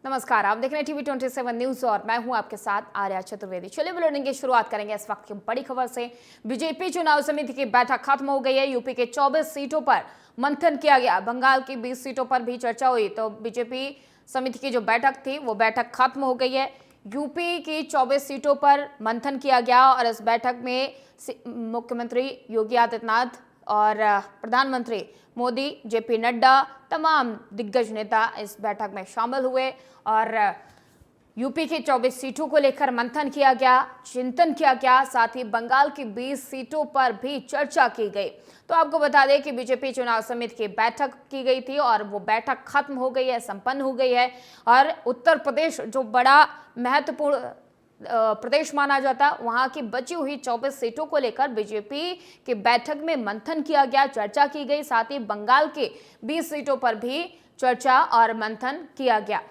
नमस्कार, आप देख रहे हैं टीवी 27 न्यूज और मैं हूं आपके साथ आर्या चतुर्वेदी। चलिए बुलेटिन की शुरुआत करेंगे इस वक्त की बड़ी खबर से। बीजेपी चुनाव समिति की बैठक खत्म हो गई है। यूपी के 24 सीटों पर मंथन किया गया। बंगाल की 20 सीटों पर भी चर्चा हुई। तो बीजेपी समिति की जो बैठक थी वो बैठक खत्म हो गई है। यूपी की 24 सीटों पर मंथन किया गया और इस बैठक में मुख्यमंत्री योगी आदित्यनाथ और प्रधानमंत्री मोदी, जेपी नड्डा, तमाम दिग्गज नेता इस बैठक में शामिल हुए और यूपी की 24 सीटों को लेकर मंथन किया गया, चिंतन किया गया। साथ ही बंगाल की 20 सीटों पर भी चर्चा की गई। तो आपको बता दें कि बीजेपी चुनाव समिति की बैठक की गई थी और वो बैठक खत्म हो गई है, संपन्न हो गई है। और उत्तर प्रदेश जो बड़ा महत्वपूर्ण प्रदेश माना जाता, वहां की बची हुई 24 सीटों को लेकर बीजेपी की बैठक में मंथन किया गया, चर्चा की गई। साथ ही बंगाल के 20 सीटों पर भी चर्चा और मंथन किया गया।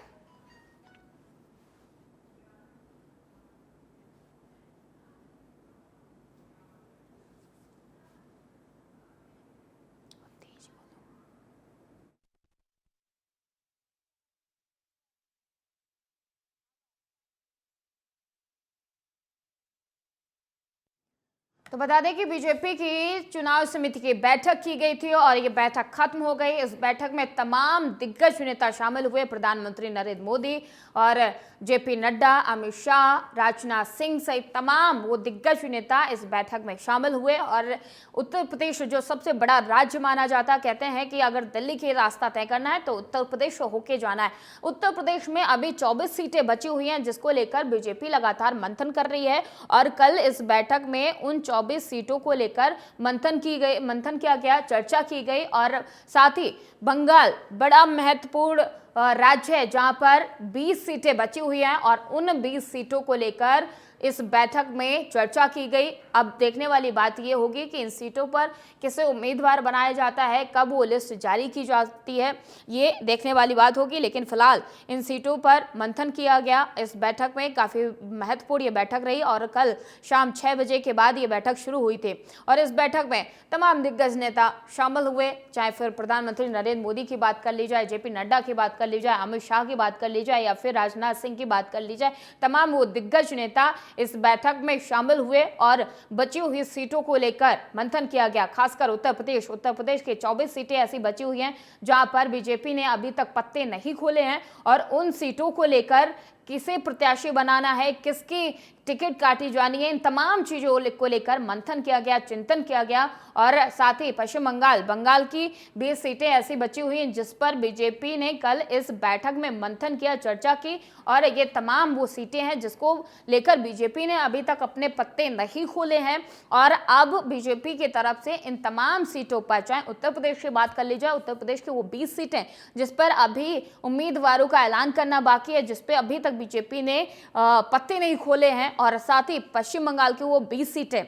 तो बता दें कि बीजेपी की चुनाव समिति की बैठक की गई थी और ये बैठक खत्म हो गई। इस बैठक में तमाम दिग्गज नेता शामिल हुए। प्रधानमंत्री नरेंद्र मोदी और जेपी नड्डा, अमित शाह, राजनाथ सिंह सहित तमाम वो दिग्गज नेता इस बैठक में शामिल हुए। और उत्तर प्रदेश जो सबसे बड़ा राज्य माना जाता, कहते हैं कि अगर दिल्ली के रास्ता तय करना है तो उत्तर प्रदेश होके जाना है। उत्तर प्रदेश में अभी 24 सीटें बची हुई हैं, जिसको लेकर बीजेपी लगातार मंथन कर रही है। और कल इस बैठक में उन 24 सीटों को लेकर मंथन किया गया, चर्चा की गई। और साथ ही बंगाल बड़ा महत्वपूर्ण राज्य है जहां पर 20 सीटें बची हुई हैं और उन 20 सीटों को लेकर इस बैठक में चर्चा की गई। अब देखने वाली बात यह होगी कि इन सीटों पर किसे उम्मीदवार बनाया जाता है, कब वो लिस्ट जारी की जाती है, ये देखने वाली बात होगी। लेकिन फिलहाल इन सीटों पर मंथन किया गया। इस बैठक में काफ़ी महत्वपूर्ण ये बैठक रही और कल शाम 6 बजे के बाद ये बैठक शुरू हुई थी। और इस बैठक में तमाम दिग्गज नेता शामिल हुए, चाहे फिर प्रधानमंत्री नरेंद्र मोदी की बात कर ली जाए, जेपी नड्डा की बात कर ली जाए, अमित शाह की बात कर ली जाए या फिर राजनाथ सिंह की बात कर ली जाए। तमाम वो दिग्गज नेता इस बैठक में शामिल हुए और बची हुई सीटों को लेकर मंथन किया गया। खासकर उत्तर प्रदेश के 24 सीटें ऐसी बची हुई हैं जहां पर बीजेपी ने अभी तक पत्ते नहीं खोले हैं और उन सीटों को लेकर किसे प्रत्याशी बनाना है, किसकी टिकट काटी जानी है, इन तमाम चीजों को लेकर मंथन किया गया, चिंतन किया गया। और साथ ही पश्चिम बंगाल की 20 सीटें ऐसी बची हुई हैं जिस पर बीजेपी ने कल इस बैठक में मंथन किया, चर्चा की। और ये तमाम वो सीटें हैं जिसको लेकर बीजेपी ने अभी तक अपने पत्ते नहीं खोले हैं। और अब बीजेपी की तरफ से इन तमाम सीटों पर, चाहे उत्तर प्रदेश की बात कर ली जाए, उत्तर प्रदेश की वो 20 सीटें जिस पर अभी उम्मीदवारों का ऐलान करना बाकी है, जिस पे अभी तक बीजेपी ने पत्ते नहीं खोले हैं। और साथ ही पश्चिम बंगाल की वो 20 सीटें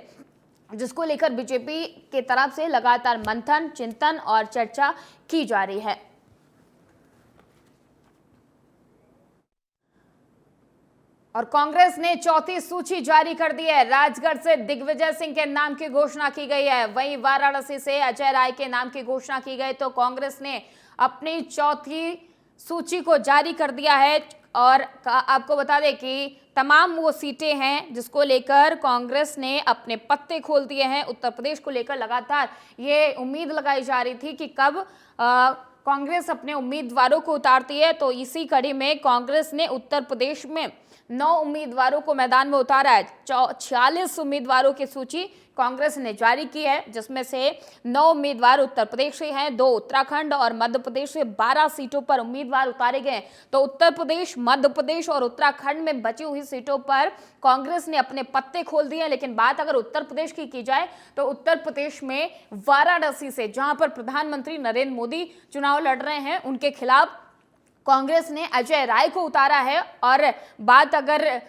जिसको लेकर बीजेपी की तरफ से लगातार मंथन, चिंतन और चर्चा की जा रही है। और कांग्रेस ने चौथी सूची जारी कर दी है। राजगढ़ से दिग्विजय सिंह के नाम की घोषणा की गई है, वहीं वाराणसी से अजय राय के नाम की घोषणा की गई। तो कांग्रेस ने अपनी चौथी सूची को जारी कर दिया है। और आपको बता दें कि तमाम वो सीटें हैं जिसको लेकर कांग्रेस ने अपने पत्ते खोल दिए हैं। उत्तर प्रदेश को लेकर लगातार ये उम्मीद लगाई जा रही थी कि कब कांग्रेस अपने उम्मीदवारों को उतारती है। तो इसी कड़ी में कांग्रेस ने उत्तर प्रदेश में 9 उम्मीदवारों को मैदान में उतारा है। 46 उम्मीदवारों की सूची कांग्रेस ने जारी की है, जिसमें से 9 उम्मीदवार उत्तर प्रदेश से हैं, 2 उत्तराखंड और मध्य प्रदेश से 12 सीटों पर उम्मीदवार उतारे गए। तो उत्तर प्रदेश, मध्य प्रदेश और उत्तराखंड में बची हुई सीटों पर कांग्रेस ने अपने पत्ते खोल दिए हैं। लेकिन बात अगर उत्तर प्रदेश की जाए तो उत्तर प्रदेश में वाराणसी से, जहां पर प्रधानमंत्री नरेंद्र मोदी चुनाव लड़ रहे हैं, उनके खिलाफ कांग्रेस ने अजय राय को उतारा है। और बात अगर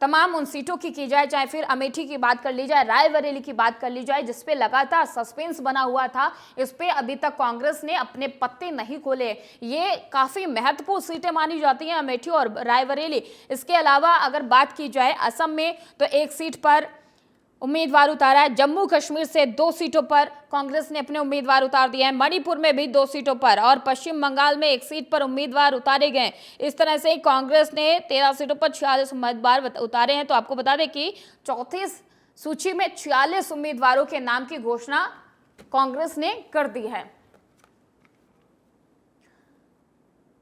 तमाम उन सीटों की जाए, चाहे फिर अमेठी की बात कर ली जाए, रायबरेली की बात कर ली जाए, जिसपे लगातार सस्पेंस बना हुआ था, इस पे अभी तक कांग्रेस ने अपने पत्ते नहीं खोले। ये काफी महत्वपूर्ण सीटें मानी जाती हैं, अमेठी और रायबरेली। इसके अलावा अगर बात की जाए असम में, तो एक सीट पर उम्मीदवार उतारा है। जम्मू कश्मीर से 2 सीटों पर कांग्रेस ने अपने उम्मीदवार उतार दिए हैं। मणिपुर में भी 2 सीटों पर और पश्चिम बंगाल में 1 सीट पर उम्मीदवार उतारे गए। इस तरह से कांग्रेस ने 13 सीटों पर 46 उम्मीदवार उतारे हैं। तो आपको बता दें कि चौथी सूची में 46 उम्मीदवारों के नाम की घोषणा कांग्रेस ने कर दी है।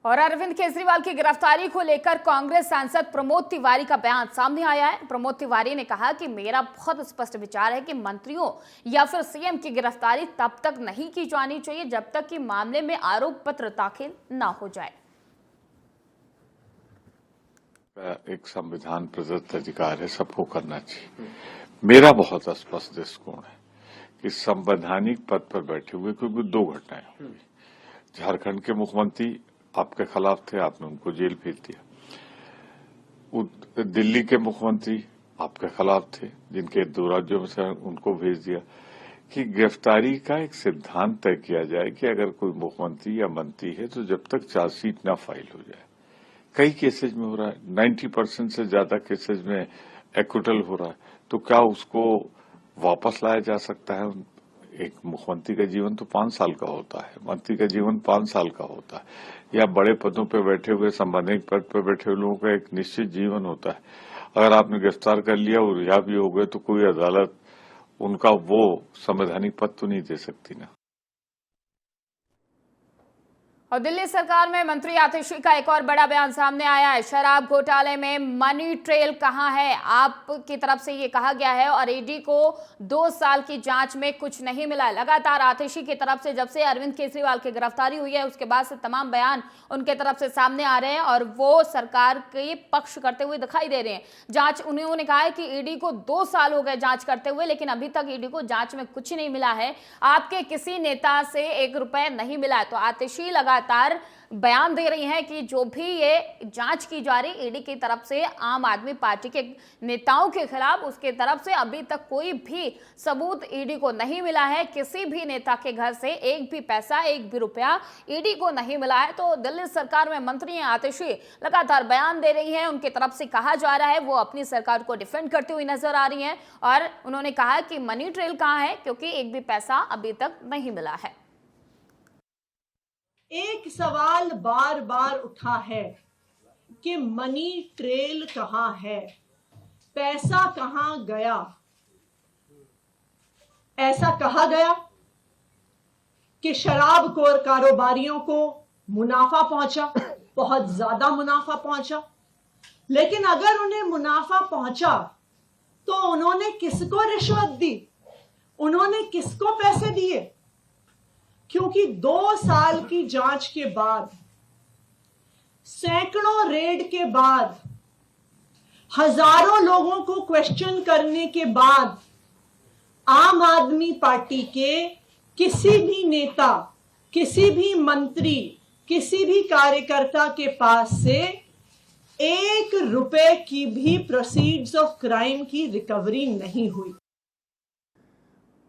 और अरविंद केजरीवाल की गिरफ्तारी को लेकर कांग्रेस सांसद प्रमोद तिवारी का बयान सामने आया है। प्रमोद तिवारी ने कहा कि मेरा बहुत स्पष्ट विचार है कि मंत्रियों या फिर सीएम की गिरफ्तारी तब तक नहीं की जानी चाहिए जब तक कि मामले में आरोप पत्र दाखिल ना हो जाए। एक संविधान प्रदत्त अधिकार है, सबको करना चाहिए। मेरा बहुत स्पष्ट दृष्टिकोण है कि संवैधानिक पद पर बैठे हुए क्योंकि 2 घटनाएं हुई। झारखंड के मुख्यमंत्री आपके खिलाफ थे, आपने उनको जेल भेज दिया। दिल्ली के मुख्यमंत्री आपके खिलाफ थे, जिनके 2 राज्यों में से उनको भेज दिया। कि गिरफ्तारी का एक सिद्धांत तय किया जाए कि अगर कोई मुख्यमंत्री या मंत्री है तो जब तक चार्जशीट न फाइल हो जाए। कई केसेज में हो रहा है, 90% से ज्यादा केसेज में एक्विटल हो रहा है, तो क्या उसको वापस लाया जा सकता है? एक मुख्यमंत्री का जीवन तो 5 साल का होता है, मंत्री का जीवन 5 साल का होता है, या बड़े पदों पर बैठे हुए संवैधानिक पद पर बैठे हुए लोगों का एक निश्चित जीवन होता है। अगर आपने गिरफ्तार कर लिया और रिहा भी हो गए तो कोई अदालत उनका वो संवैधानिक पद तो नहीं दे सकती ना। और दिल्ली सरकार में मंत्री आतिशी का एक और बड़ा बयान सामने आया है। शराब घोटाले में मनी ट्रेल कहां है, आपकी तरफ से ये कहा गया है और ईडी को 2 साल की जांच में कुछ नहीं मिला। लगातार आतिशी की तरफ से जब से अरविंद केजरीवाल की गिरफ्तारी हुई है उसके बाद से तमाम बयान उनके तरफ से सामने आ रहे हैं और वो सरकार के पक्ष करते हुए दिखाई दे रहे हैं। जांच उन्होंने कहा है कि ईडी को 2 साल हो गए जांच करते हुए, लेकिन अभी तक ईडी को जांच में कुछ नहीं मिला है। आपके किसी नेता से 1 रुपए नहीं मिला है। तो आतिशी लगातार बयान दे रही हैं कि जो भी ये जांच की जा रही ईडी की तरफ से आम आदमी पार्टी के नेताओं के खिलाफ, उसके तरफ से अभी तक कोई भी सबूत ईडी को नहीं मिला है। किसी भी नेता के घर से 1 भी पैसा, 1 भी रुपया ईडी को नहीं मिला है। तो दिल्ली सरकार में मंत्री आतिशी लगातार बयान दे रही है। उनकी तरफ से कहा जा रहा है वो अपनी सरकार को डिफेंड करती हुई नजर आ रही है और उन्होंने कहा कि मनी ट्रेल कहां है, क्योंकि 1 भी पैसा अभी तक नहीं मिला है। एक सवाल बार बार उठा है कि मनी ट्रेल कहां है, पैसा कहां गया। ऐसा कहा गया कि शराब कारोबारियों को मुनाफा पहुंचा, बहुत ज्यादा मुनाफा पहुंचा। लेकिन अगर उन्हें मुनाफा पहुंचा तो उन्होंने किसको रिश्वत दी, उन्होंने किसको पैसे दिए? क्योंकि 2 साल की जांच के बाद, सैकड़ों रेड के बाद, हजारों लोगों को क्वेश्चन करने के बाद आम आदमी पार्टी के किसी भी नेता, किसी भी मंत्री, किसी भी कार्यकर्ता के पास से 1 रुपए की भी प्रोसीड्स ऑफ क्राइम की रिकवरी नहीं हुई।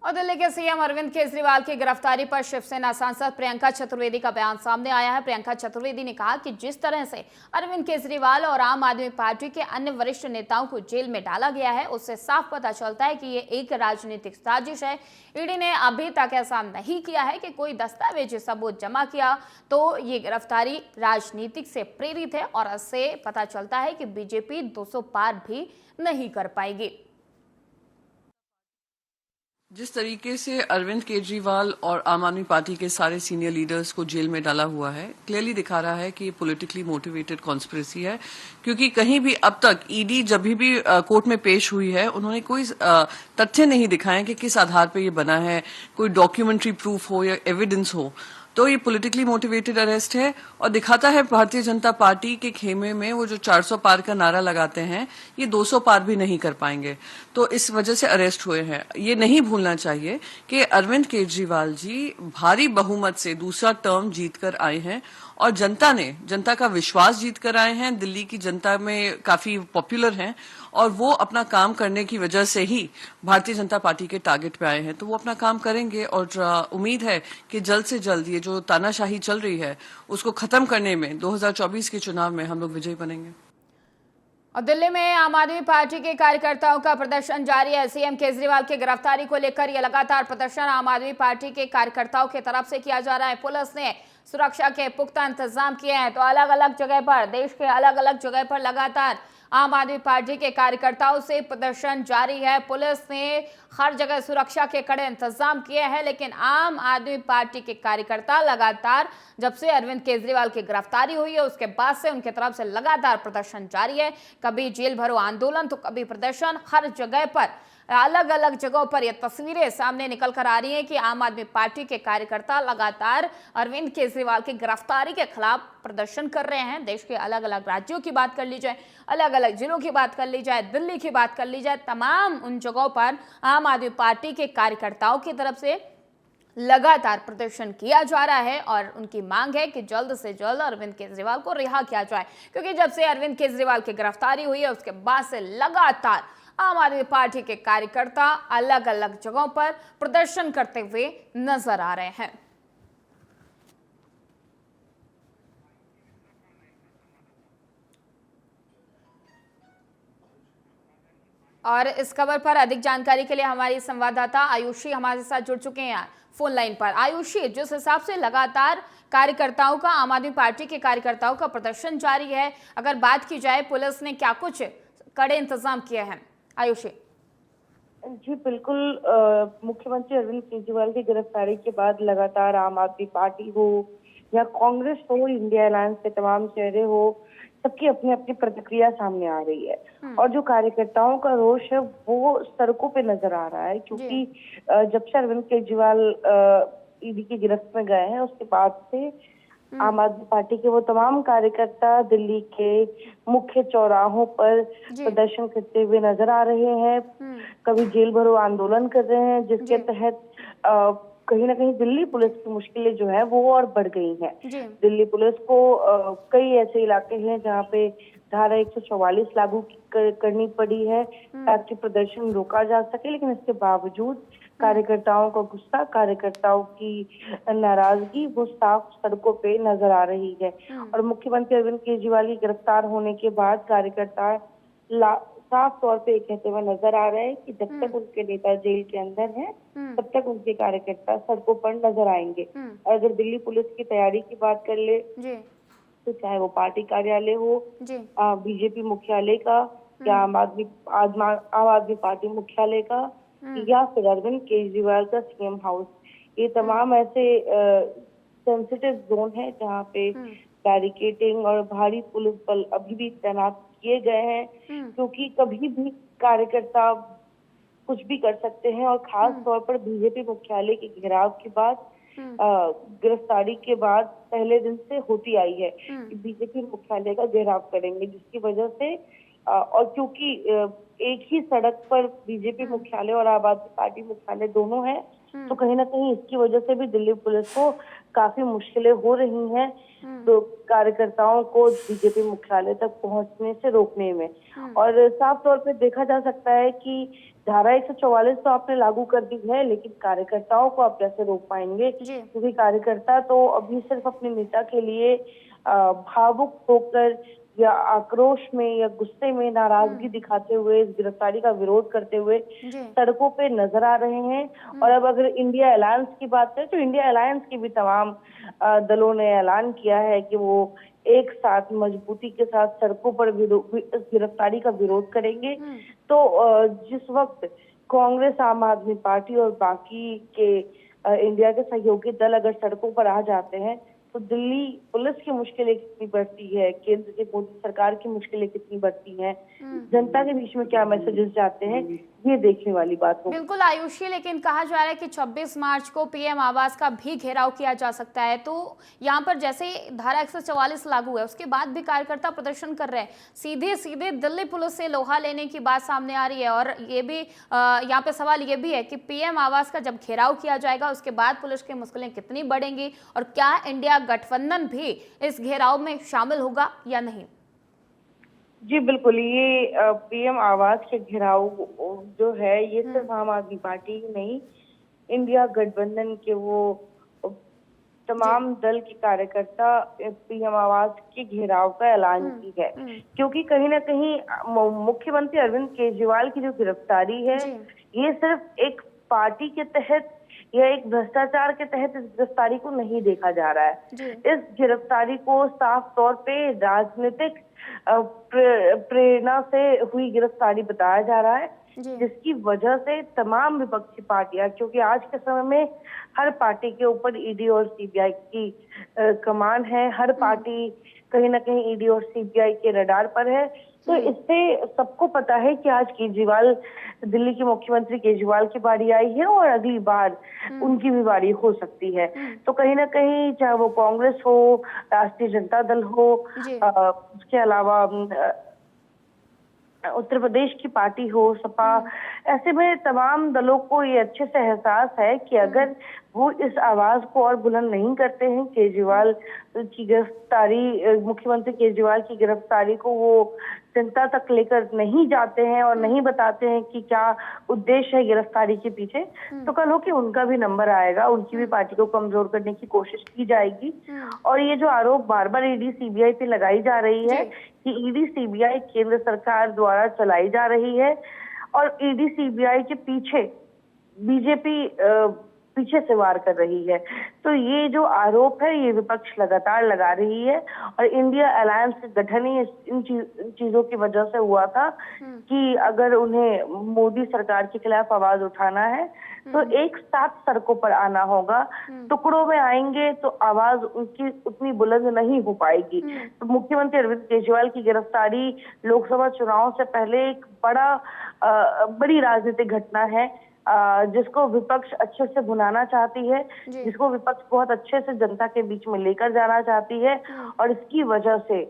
और दिल्ली के सीएम अरविंद केजरीवाल की गिरफ्तारी पर शिवसेना सांसद प्रियंका चतुर्वेदी का बयान सामने आया है। प्रियंका चतुर्वेदी ने कहा कि जिस तरह से अरविंद केजरीवाल और आम आदमी पार्टी के अन्य वरिष्ठ नेताओं को जेल में डाला गया है, उससे साफ पता चलता है कि ये एक राजनीतिक साजिश है। ईडी ने अभी तक ऐसा नहीं किया है कि कोई दस्तावेज सबूत जमा किया, तो ये गिरफ्तारी राजनीतिक से प्रेरित है और इससे पता चलता है कि बीजेपी 200 पार भी नहीं कर पाएगी। जिस तरीके से अरविंद केजरीवाल और आम आदमी पार्टी के सारे सीनियर लीडर्स को जेल में डाला हुआ है, क्लियरली दिखा रहा है कि ये पॉलिटिकली मोटिवेटेड कॉन्स्पिरेसी है। क्योंकि कहीं भी अब तक ईडी जब भी कोर्ट में पेश हुई है, उन्होंने कोई तथ्य नहीं दिखाए कि किस आधार पर ये बना है, कोई डॉक्यूमेंट्री प्रूफ हो या एविडेंस हो। तो ये पॉलिटिकली मोटिवेटेड अरेस्ट है और दिखाता है भारतीय जनता पार्टी के खेमे में वो जो 400 पार का नारा लगाते हैं, ये 200 पार भी नहीं कर पाएंगे। तो इस वजह से अरेस्ट हुए हैं। ये नहीं भूलना चाहिए कि अरविंद केजरीवाल जी भारी बहुमत से दूसरा टर्म जीतकर आए हैं और जनता का विश्वास जीत कर आए हैं। दिल्ली की जनता में काफी पॉपुलर हैं और वो अपना काम करने की वजह से ही भारतीय जनता पार्टी के टारगेट पे आए हैं। तो वो अपना काम करेंगे और उम्मीद है कि जल्द से जल्द ये जो तानाशाही चल रही है उसको खत्म करने में 2024 के चुनाव में हम लोग विजयी बनेंगे। और दिल्ली में आम आदमी पार्टी के कार्यकर्ताओं का प्रदर्शन जारी है। सीएम केजरीवाल की गिरफ्तारी को लेकर यह लगातार प्रदर्शन आम आदमी पार्टी के कार्यकर्ताओं की तरफ से किया जा रहा है। पुलिस ने सुरक्षा के पुख्ता इंतजाम किए हैं। तो अलग अलग जगह पर, देश के अलग अलग जगह पर लगातार आम आदमी पार्टी के कार्यकर्ताओं से प्रदर्शन जारी है। पुलिस ने हर जगह सुरक्षा के कड़े इंतजाम किए हैं, लेकिन आम आदमी पार्टी के कार्यकर्ता लगातार, जब से अरविंद केजरीवाल की गिरफ्तारी हुई है उसके बाद से उनके तरफ से लगातार प्रदर्शन जारी है। कभी जेल भरो आंदोलन तो कभी प्रदर्शन, हर जगह पर अलग अलग जगहों पर यह तस्वीरें सामने निकल कर आ रही हैं कि आम आदमी पार्टी के कार्यकर्ता लगातार अरविंद केजरीवाल की गिरफ्तारी के खिलाफ प्रदर्शन कर रहे हैं। देश के अलग अलग राज्यों की बात कर ली जाए, अलग अलग जिलों की बात कर ली जाए, दिल्ली की बात कर ली जाए, तमाम उन जगहों पर आम आदमी पार्टी के कार्यकर्ताओं की तरफ से लगातार प्रदर्शन किया जा रहा है और उनकी मांग है कि जल्द से जल्द अरविंद केजरीवाल को रिहा किया जाए, क्योंकि जब से अरविंद केजरीवाल की गिरफ्तारी हुई है उसके बाद से लगातार आम आदमी पार्टी के कार्यकर्ता अलग अलग जगहों पर प्रदर्शन करते हुए नजर आ रहे हैं। और इस खबर पर अधिक जानकारी के लिए हमारी संवाददाता आयुषी हमारे साथ जुड़ चुके हैं फोन लाइन पर। आयुषी, जिस हिसाब से लगातार कार्यकर्ताओं का, आम आदमी पार्टी के कार्यकर्ताओं का प्रदर्शन जारी है, अगर बात की जाए पुलिस ने क्या कुछ कड़े इंतजाम किए हैं? आयुषी जी बिल्कुल, मुख्यमंत्री अरविंद केजरीवाल की गिरफ्तारी के बाद लगातार आम आदमी पार्टी हो या कांग्रेस हो, इंडिया अलायंस के तमाम चेहरे हो, सबकी अपनी अपनी प्रतिक्रिया सामने आ रही है। और जो कार्यकर्ताओं का रोष है वो सड़कों पे नजर आ रहा है, क्योंकि जब से अरविंद केजरीवाल ईडी की गिरफ्त में गए हैं उसके बाद से आम आदमी पार्टी के वो तमाम कार्यकर्ता दिल्ली के मुख्य चौराहों पर प्रदर्शन करते हुए नजर आ रहे हैं। कभी जेल भरो आंदोलन कर रहे हैं, जिसके तहत कहीं ना कहीं दिल्ली पुलिस की मुश्किलें जो है वो और बढ़ गई हैं। दिल्ली पुलिस को कई ऐसे इलाके हैं जहाँ पे धारा 144 लागू करनी पड़ी है ताकि प्रदर्शन रोका जा सके, लेकिन इसके बावजूद कार्यकर्ताओं का गुस्सा, कार्यकर्ताओं की नाराजगी वो साफ सड़कों पे नजर आ रही है। और मुख्यमंत्री अरविंद केजरीवाल की गिरफ्तार होने के बाद कार्यकर्ता साफ तौर पे कहते हुए नजर आ रहे हैं कि जब तक उनके नेता जेल के अंदर हैं तब तक उनके कार्यकर्ता सड़कों पर नजर आएंगे। और अगर दिल्ली पुलिस की तैयारी की बात कर ले तो चाहे वो पार्टी कार्यालय हो, बीजेपी मुख्यालय का या आम आदमी पार्टी मुख्यालय का या फिर अरविंद केजरीवाल का सीएम हाउस, ये तमाम ऐसे सेंसिटिव जोन है जहाँ पे बैरिकेडिंग और भारी पुलिस बल अभी भी तैनात किए गए हैं, क्योंकि कभी भी कार्यकर्ता कुछ भी कर सकते हैं। और खास तौर पर बीजेपी मुख्यालय के घेराव के बाद, गिरफ्तारी के बाद पहले दिन से होती आई है कि बीजेपी मुख्यालय का घेराव करेंगे, जिसकी वजह से और क्योंकि एक ही सड़क पर बीजेपी मुख्यालय और आम आदमी पार्टी मुख्यालय दोनों है, तो कहीं ना कहीं इसकी वजह से भी दिल्ली पुलिस को काफी मुश्किलें हो रही हैं तो कार्यकर्ताओं को बीजेपी मुख्यालय तक पहुंचने से रोकने में। और साफ तौर पे देखा जा सकता है कि धारा 144 तो आपने लागू कर दी है, लेकिन कार्यकर्ताओं को आप कैसे रोक पाएंगे, क्योंकि कार्यकर्ता तो अभी सिर्फ अपने नेता के लिए भावुक होकर या आक्रोश में या गुस्से में नाराजगी दिखाते हुए इस गिरफ्तारी का विरोध करते हुए सड़कों पे नजर आ रहे हैं। और अब अगर इंडिया अलायंस की बात करें तो इंडिया अलायंस के भी तमाम दलों ने ऐलान किया है कि वो एक साथ मजबूती के साथ सड़कों पर इस गिरफ्तारी का विरोध करेंगे। तो जिस वक्त कांग्रेस, आम आदमी पार्टी और बाकी के इंडिया के सहयोगी दल अगर सड़कों पर आ जाते हैं तो दिल्ली पुलिस की मुश्किलें कितनी बढ़ती है, केंद्र की मोदी सरकार की मुश्किलें कितनी बढ़ती हैं, जनता के बीच में क्या मैसेजेस जाते हैं, ये देखने वाली बात हो। बिल्कुल आयुषी, लेकिन कहा जा रहा है कि 26 मार्च को पीएम आवास का भी घेराव किया जा सकता है। तो यहाँ पर जैसे धारा 144 लागू है उसके बाद भी कार्यकर्ता प्रदर्शन कर रहे हैं, सीधे सीधे दिल्ली पुलिस से लोहा लेने की बात सामने आ रही है। और ये भी यहाँ पे सवाल ये भी है कि पीएम आवास का जब घेराव किया जाएगा उसके बाद पुलिस की मुश्किलें कितनी बढ़ेंगी, और क्या इंडिया गठबंधन भी इस घेराव में शामिल होगा या नहीं? जी बिल्कुल, ये पीएम आवास के घेराव जो है ये सिर्फ आम आदमी पार्टी ही नहीं, इंडिया गठबंधन के वो तमाम दल के कार्यकर्ता पीएम आवास के घेराव का ऐलान की है, क्योंकि कहीं ना कहीं मुख्यमंत्री अरविंद केजरीवाल की जो गिरफ्तारी है ये सिर्फ एक पार्टी के तहत या एक भ्रष्टाचार के तहत इस गिरफ्तारी को नहीं देखा जा रहा है। इस गिरफ्तारी को साफ तौर पे राजनीतिक प्रेरणा से हुई गिरफ्तारी बताया जा रहा है, जिसकी वजह से तमाम विपक्षी पार्टियां, क्योंकि आज के समय में हर पार्टी के ऊपर ईडी और सीबीआई की कमान है, हर पार्टी कहीं ना कहीं ईडी और सीबीआई के रडार पर है, तो इससे सबको पता है कि आज केजरीवाल, दिल्ली के मुख्यमंत्री केजरीवाल की बारी आई है और अगली बार उनकी भी बारी हो सकती है। तो कहीं ना कहीं चाहे वो कांग्रेस हो, राष्ट्रीय जनता दल हो, उसके अलावा उत्तर प्रदेश की पार्टी हो, सपा, ऐसे में तमाम दलों को ये अच्छे से एहसास है कि अगर वो इस आवाज को और बुलंद नहीं करते हैं, केजरीवाल की गिरफ्तारी, मुख्यमंत्री केजरीवाल की गिरफ्तारी को वो जनता तक लेकर नहीं जाते हैं और नहीं बताते हैं कि क्या उद्देश्य है गिरफ्तारी के पीछे, तो कल हो कि उनका भी नंबर आएगा, उनकी भी पार्टी को कमजोर करने की कोशिश की जाएगी। और ये जो आरोप बार बार ईडी सीबीआई पे लगाई जा रही है कि ईडी सीबीआई केंद्र सरकार द्वारा चलाई जा रही है और ईडी सीबीआई के पीछे बीजेपी पीछे से वार कर रही है, तो ये जो आरोप है ये विपक्ष लगातार लगा रही है। और इंडिया अलायंस का गठन ही इन चीजों की वजह से हुआ था कि अगर उन्हें मोदी सरकार के खिलाफ आवाज उठाना है तो एक साथ सड़कों पर आना होगा, टुकड़ों में आएंगे तो आवाज उनकी उतनी बुलंद नहीं हो पाएगी। तो मुख्यमंत्री अरविंद केजरीवाल की गिरफ्तारी लोकसभा चुनाव से पहले एक बड़ी राजनीतिक घटना है, जिसको विपक्ष अच्छे से भुनाना चाहती है, जिसको विपक्ष बहुत अच्छे से जनता के बीच में लेकर जाना चाहती है, और इसकी वजह से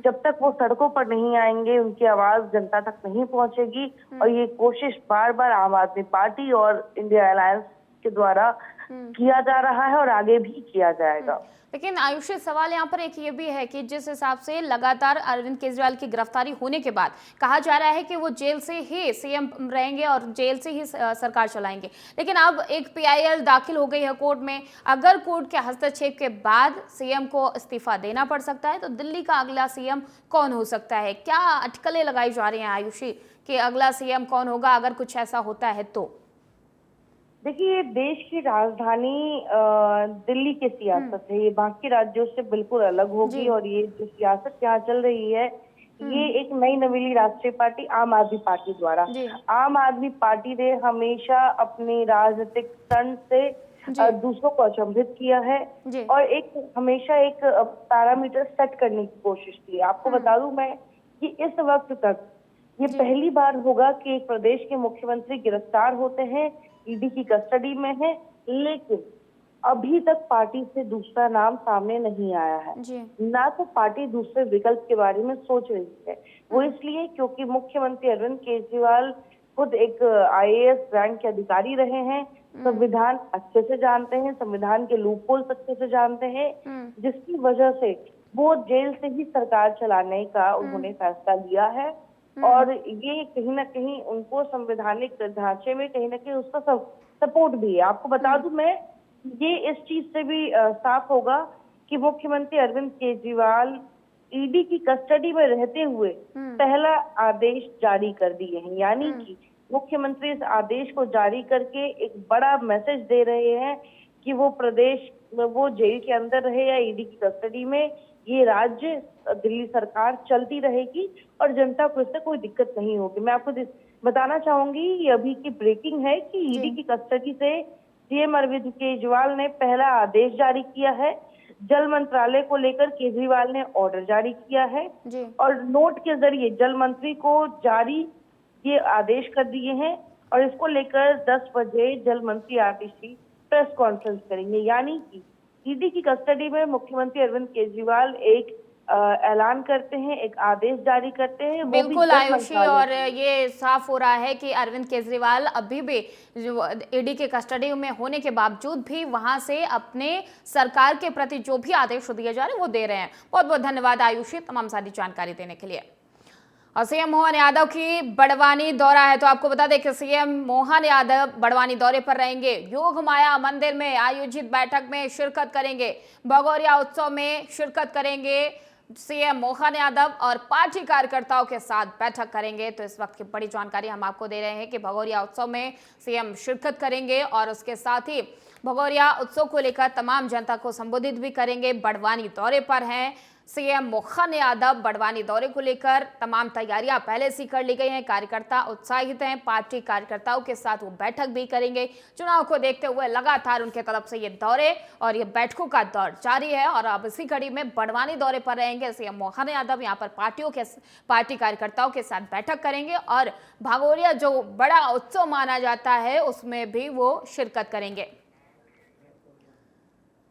जब तक वो सड़कों पर नहीं आएंगे उनकी आवाज जनता तक नहीं पहुंचेगी। और ये कोशिश बार बार आम आदमी पार्टी और इंडिया अलायंस के द्वारा किया जा रहा है और आगे भी किया जाएगा। लेकिन आयुषी, सवाल यहाँ पर एक ये भी है कि जिस हिसाब से लगातार अरविंद केजरीवाल की गिरफ्तारी होने के बाद कहा जा रहा है कि वो जेल से ही सीएम रहेंगे और जेल से ही सरकार चलाएंगे, लेकिन अब एक पीआईएल दाखिल हो गई है कोर्ट में। अगर कोर्ट के हस्तक्षेप के बाद सीएम को इस्तीफा देना पड़ सकता है तो दिल्ली का अगला सीएम कौन हो सकता है? क्या अटकलें लगाई जा रही हैं आयुषी कि अगला सीएम कौन होगा अगर कुछ ऐसा होता है तो? देखिए, देश की राजधानी दिल्ली की सियासत है, ये बाकी राज्यों से बिल्कुल अलग होगी। और ये जो सियासत यहाँ चल रही है ये एक नई नवेली राष्ट्रीय पार्टी आम आदमी पार्टी द्वारा, आम आदमी पार्टी ने हमेशा अपनी राजनीतिक तंज से दूसरों को अचंभित किया है और हमेशा एक पैरामीटर सेट करने की कोशिश की है। आपको बता दूं मैं कि इस वक्त तक ये पहली बार होगा कि एक प्रदेश के मुख्यमंत्री गिरफ्तार होते हैं, ईडी की कस्टडी में है, लेकिन अभी तक पार्टी से दूसरा नाम सामने नहीं आया है। ना तो पार्टी दूसरे विकल्प के बारे में सोच रही है। वो इसलिए क्योंकि मुख्यमंत्री अरविंद केजरीवाल खुद एक आईएएस रैंक के अधिकारी रहे हैं, संविधान अच्छे से जानते हैं, संविधान के लूपहोल्स अच्छे से जानते हैं, जिसकी वजह से वो जेल से ही सरकार चलाने का उन्होंने फैसला लिया है। और ये कहीं ना कहीं उनको संवैधानिक ढांचे में कहीं ना कहीं उसका सपोर्ट भी है। आपको बता दूं मैं, ये इस चीज से भी साफ होगा कि मुख्यमंत्री अरविंद केजरीवाल ईडी की कस्टडी में रहते हुए पहला आदेश जारी कर दिए हैं, यानी कि मुख्यमंत्री इस आदेश को जारी करके एक बड़ा मैसेज दे रहे हैं कि वो प्रदेश में वो जेल के अंदर रहे या ईडी की कस्टडी में, ये राज्य दिल्ली सरकार चलती रहेगी और जनता को इससे कोई दिक्कत नहीं होगी। मैं आपको बताना चाहूंगी, ये अभी की ब्रेकिंग है कि ईडी की कस्टडी से सीएम अरविंद केजरीवाल ने पहला आदेश जारी किया है। जल मंत्रालय को लेकर केजरीवाल ने ऑर्डर जारी किया है और नोट के जरिए जल मंत्री को जारी ये आदेश कर दिए हैं और इसको लेकर 10 बजे जल मंत्री आतिशी प्रेस कॉन्फ्रेंस करेंगे। यानी कि ईडी की कस्टडी में मुख्यमंत्री अरविंद केजरीवाल एक ऐलान करते हैं, एक आदेश जारी करते हैं। बिल्कुल आयुषी, और ये साफ हो रहा है कि अरविंद केजरीवाल अभी भी ईडी के कस्टडी में होने के बावजूद भी वहां से अपने सरकार के प्रति जो भी आदेश दिए जा रहे हैं वो दे रहे हैं। बहुत बहुत धन्यवाद आयुषी तमाम सारी जानकारी देने के लिए। और सीएम मोहन यादव की बड़वानी दौरा है। तो आपको बता दें कि सीएम मोहन यादव बड़वानी दौरे पर रहेंगे। योग माया मंदिर में आयोजित बैठक में शिरकत करेंगे। भगोरिया उत्सव में शिरकत करेंगे सीएम मोहन यादव और पार्टी कार्यकर्ताओं के साथ बैठक करेंगे। तो इस वक्त की बड़ी जानकारी हम आपको दे रहे हैं कि भगोरिया उत्सव में सीएम शिरकत करेंगे और उसके साथ ही भगोरिया उत्सव को लेकर तमाम जनता को संबोधित भी करेंगे। बड़वानी दौरे पर हैं सीएम मोहन यादव। बड़वानी दौरे को लेकर तमाम तैयारियां पहले से कर ली गई हैं। कार्यकर्ता उत्साहित हैं। पार्टी कार्यकर्ताओं के साथ वो बैठक भी करेंगे। चुनाव को देखते हुए लगातार उनके तरफ से ये दौरे और ये बैठकों का दौर जारी है और अब इसी कड़ी में बड़वानी दौरे पर रहेंगे सीएम मोहन यादव। यहाँ पर पार्टी कार्यकर्ताओं के साथ बैठक करेंगे और भगोरिया जो बड़ा उत्सव माना जाता है उसमें भी वो शिरकत करेंगे।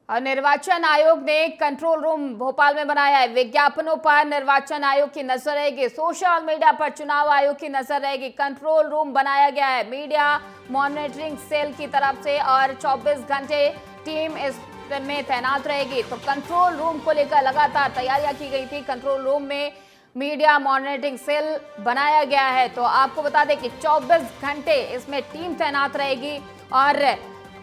और निर्वाचन आयोग ने कंट्रोल रूम भोपाल में बनाया है। विज्ञापनों पर निर्वाचन आयोग की नजर रहेगी। सोशल मीडिया पर चुनाव आयोग की नजर रहेगी। कंट्रोल रूम बनाया गया है मीडिया मॉनिटरिंग सेल की तरफ से और 24 घंटे टीम इसमें तैनात रहेगी। तो कंट्रोल रूम को लेकर लगातार तैयारियां की गई थी। कंट्रोल रूम में मीडिया मॉनिटरिंग सेल बनाया गया है। तो आपको बता दें कि 24 घंटे इसमें टीम तैनात रहेगी और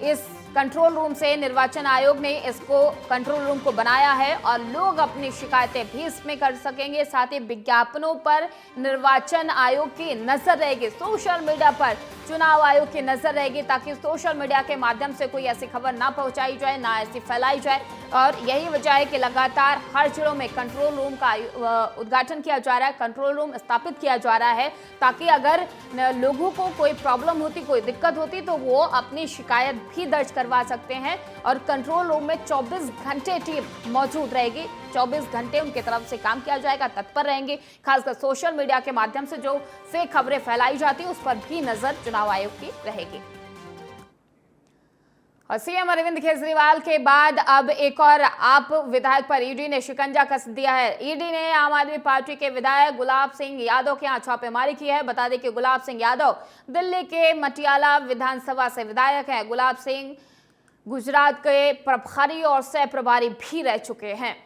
इस कंट्रोल रूम से निर्वाचन आयोग ने इसको कंट्रोल रूम को बनाया है और लोग अपनी शिकायतें भी इसमें कर सकेंगे। साथ ही विज्ञापनों पर निर्वाचन आयोग की नजर रहेगी। सोशल मीडिया पर चुनाव आयोग की नजर रहेगी ताकि सोशल मीडिया के माध्यम से कोई ऐसी खबर ना पहुंचाई जाए, ना ऐसी फैलाई जाए। और यही वजह है कि लगातार हर जिलों में कंट्रोल रूम का उद्घाटन किया जा रहा है, कंट्रोल रूम स्थापित किया जा रहा है ताकि अगर लोगों को कोई प्रॉब्लम होती, कोई दिक्कत होती तो वो अपनी शिकायत भी दर्ज करवा सकते हैं। और कंट्रोल रूम में 24 घंटे टीम मौजूद रहेगी। 24 घंटे उनके तरफ से काम किया जाएगा, तत्पर रहेंगे। खासकर सोशल मीडिया के माध्यम से जो फेक खबरें फैलाई जाती है उस पर भी नजर चुनाव आयोग की रहेगी। और सीएम अरविंद केजरीवाल के बाद अब एक और आप विधायक पर ईडी ने शिकंजा कस दिया है। ईडी ने आम आदमी पार्टी के विधायक गुलाब सिंह यादव के यहाँ छापेमारी की है। बता दें कि गुलाब सिंह यादव दिल्ली के मटियाला विधानसभा से विधायक हैं। गुलाब सिंह गुजरात के प्रभारी और सह प्रभारी भी रह चुके हैं।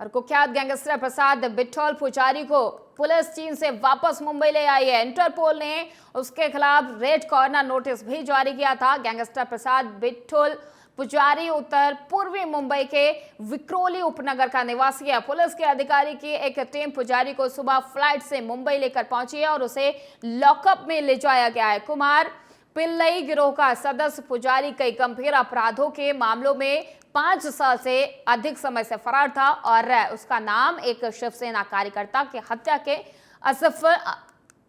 और कुख्यात गैंगस्टर प्रसाद बिट्ठल पुजारी को पुलिस चीन से वापस मुंबई ले आई है। इंटरपोल ने उसके खिलाफ रेड कॉर्नर नोटिस भी जारी किया था। गैंगस्टर प्रसाद बिट्ठल पुजारी उत्तर पूर्वी मुंबई के विक्रोली उपनगर का निवासी है। पुलिस के अधिकारी की एक टीम पुजारी को सुबह फ्लाइट से मुंबई लेकर पहुंची है और उसे लॉकअप में ले जाया गया है। कुमार पिल्लई गिरोह का सदस्य पुजारी कई गंभीर अपराधों के मामलों में 5 साल से अधिक समय से फरार था और उसका नाम एक शिवसेना कार्यकर्ता की हत्या के असफल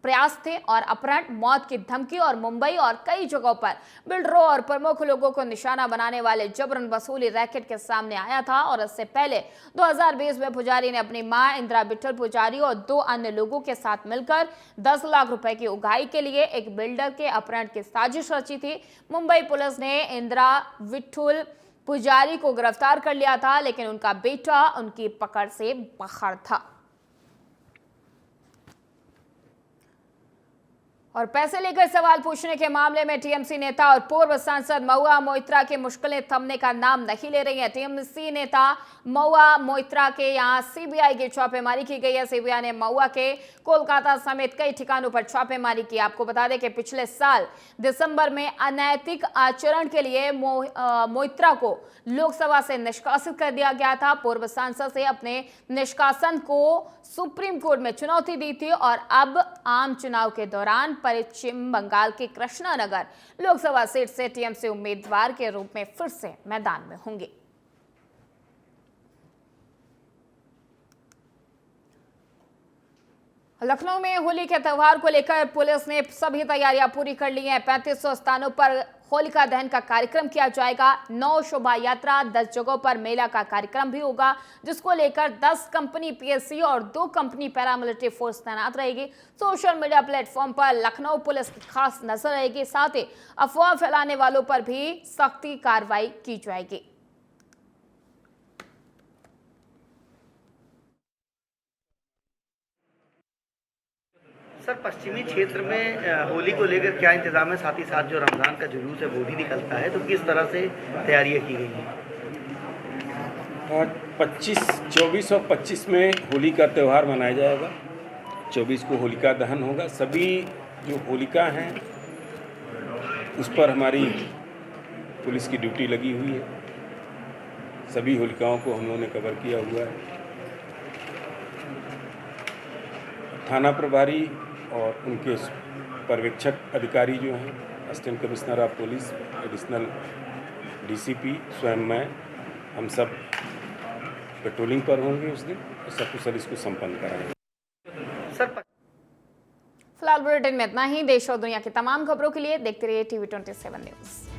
प्रयास थे और अपहरण, मौत की धमकी और मुंबई और कई जगहों पर बिल्डरों और प्रमुख लोगों को निशाना बनाने वाले जबरन वसूली रैकेट के सामने आया था। और इससे पहले 2020 में पुजारी ने अपनी मां इंदिरा बिट्ठल पुजारी और 2 अन्य लोगों के साथ मिलकर 10 लाख रुपए की उगाही के लिए एक बिल्डर के अपहरण की साजिश रची थी। मुंबई पुलिस ने इंदिरा बिट्ठल पुजारी को गिरफ्तार कर लिया था, लेकिन उनका बेटा उनकी पकड़ से बाहर था। और पैसे लेकर सवाल पूछने के मामले में टीएमसी नेता और पूर्व सांसद महुआ मोइत्रा की मुश्किलें थमने का नाम नहीं ले रही हैं। टीएमसी नेता महुआ मोइत्रा के यहां सीबीआई की छापेमारी की गई है। सीबीआई ने महुआ के कोलकाता समेत कई ठिकानों पर छापेमारी की। आपको बता दें कि पिछले साल दिसंबर में अनैतिक आचरण के लिए मोइत्रा को लोकसभा से निष्कासित कर दिया गया था। पूर्व सांसद से अपने निष्कासन को सुप्रीम कोर्ट में चुनौती दी थी और अब आम चुनाव के दौरान पश्चिम बंगाल के कृष्णानगर लोकसभा सीट से टीएमसी उम्मीदवार के रूप में फिर से मैदान में होंगे। लखनऊ में होली के त्यौहार को लेकर पुलिस ने सभी तैयारियां पूरी कर ली हैं। 3500 स्थानों पर होलिका दहन का कार्यक्रम किया जाएगा। 9 शोभा यात्रा, 10 जगहों पर मेला का कार्यक्रम भी होगा, जिसको लेकर 10 कंपनी पीएससी और 2 कंपनी पैरामिलिट्री फोर्स तैनात रहेगी। सोशल मीडिया प्लेटफॉर्म पर लखनऊ पुलिस की खास नजर रहेगी। साथ ही अफवाह फैलाने वालों पर भी सख्ती कार्रवाई की जाएगी। सर, पश्चिमी क्षेत्र में होली को लेकर क्या इंतजाम है? साथ ही साथ जो रमजान का जुलूस है वो भी निकलता है, तो किस तरह से तैयारियां की गई हैं? 24 और 25 में होली का त्यौहार मनाया जाएगा। 24 को होलिका दहन होगा। सभी जो होलिका हैं उस पर हमारी पुलिस की ड्यूटी लगी हुई है। सभी होलिकाओं को हम लोगों ने कवर किया हुआ है। थाना प्रभारी और उनके पर्यवेक्षक अधिकारी जो हैं, assistant commissioner of police, additional DCP, स्वयं मैं, हम सब पेट्रोलिंग पर होंगे उस दिन और सकुशल इसको संपन्न कराएंगे। सर फिलहाल बुलेटिन में इतना ही। देश और दुनिया की तमाम खबरों के लिए देखते रहिए TV 27 न्यूज।